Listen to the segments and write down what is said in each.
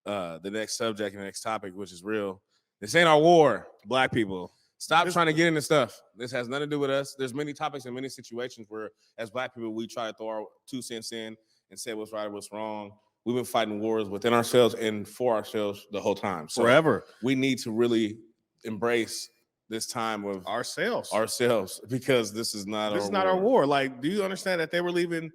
the next subject and the next topic, which is real. This ain't our war, Black people. Stop trying to get into stuff. This has nothing to do with us. There's many topics and many situations where, as Black people, we try to throw our 2 cents in and say what's right or what's wrong. We've been fighting wars within ourselves and for ourselves the whole time. So Forever. we need to really embrace this time with ourselves because this is not our war. Like, do you understand that they were leaving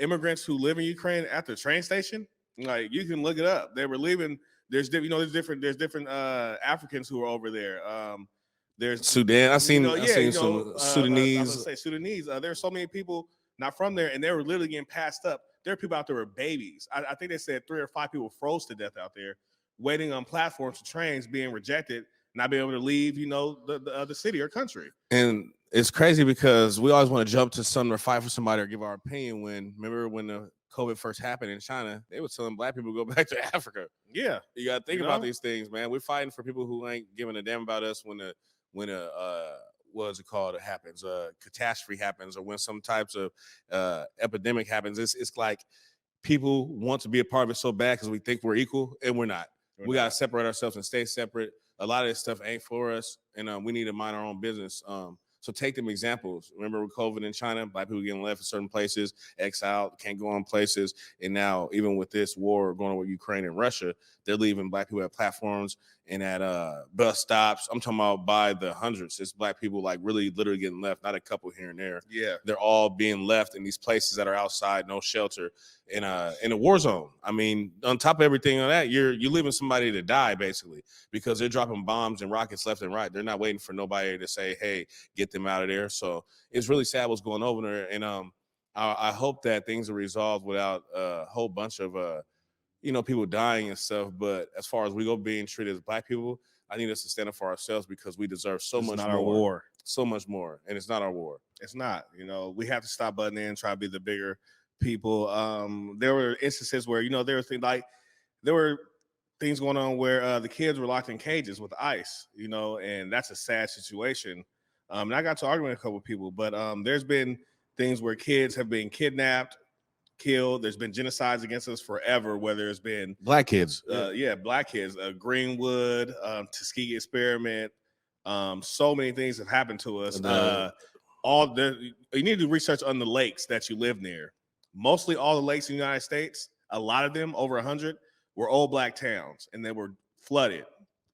immigrants who live in Ukraine at the train station? Like, you can look it up. They were leaving. There's different Africans who are over there. There's Sudan. I've seen some Sudanese. I was gonna say Sudanese. There are so many people not from there, and they were literally getting passed up. There are people out there with babies. I think they said 3 or 5 people froze to death out there, waiting on platforms for trains, being rejected, not being able to leave, the city or country. And it's crazy because we always want to jump to something or fight for somebody or give our opinion. Remember when the COVID first happened in China, they were telling Black people to go back to Africa. Yeah, you got to think about these things, man. We're fighting for people who ain't giving a damn about us when what's it called? It happens. Catastrophe happens, or when some types of epidemic happens. It's like people want to be a part of it so bad because we think we're equal, and we're not. We got to separate ourselves and stay separate. A lot of this stuff ain't for us, and we need to mind our own business. So take them examples. Remember with COVID in China, Black people getting left in certain places, exiled, can't go on places. And now even with this war going on with Ukraine and Russia, they're leaving Black people at platforms and at bus stops. I'm talking about by the hundreds. It's Black people like really literally getting left, not a couple here and there. Yeah. They're all being left in these places that are outside, no shelter, in a war zone. I mean, on top of everything on that, you're leaving somebody to die basically because they're dropping bombs and rockets left and right. They're not waiting for nobody to say, hey, get them out of there. So it's really sad what's going over there. And I hope that things are resolved without a whole bunch of people dying and stuff. But as far as we go being treated as Black people, I need us to stand up for ourselves because we deserve so much more. Our war. So much more. And it's not our war. It's not. We have to stop butting in and try to be the bigger people. There were instances where, there were things going on where the kids were locked in cages with ice, and that's a sad situation. And I got to arguing with a couple of people, but there's been things where kids have been kidnapped, killed. There's been genocides against us forever, whether it's been Black kids. Black kids, Greenwood, Tuskegee experiment. So many things have happened to us. You need to do research on the lakes that you live near. Mostly all the lakes in the United States, a lot of them, over 100, were old Black towns, and they were flooded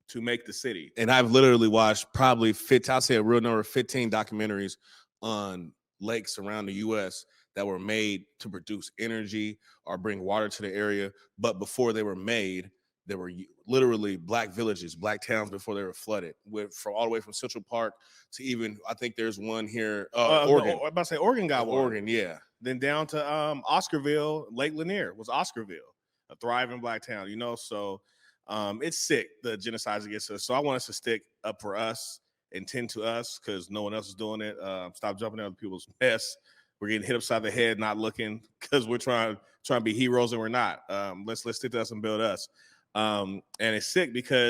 to make the city. And I've literally watched probably 15 documentaries on lakes around the U.S. that were made to produce energy or bring water to the area. But before they were made, there were literally Black villages, Black towns before they were flooded, from all the way from Central Park to even, I think there's one here, Oregon. I'm about to say Oregon got one. Oregon, yeah. Then down to Oscarville, Lake Lanier was Oscarville, a thriving Black town, So it's sick, the genocides against us. So I want us to stick up for us and tend to us because no one else is doing it. Stop jumping in other people's mess. We're getting hit upside the head, not looking because we're trying to be heroes and we're not. Let's stick to us and build us. And it's sick because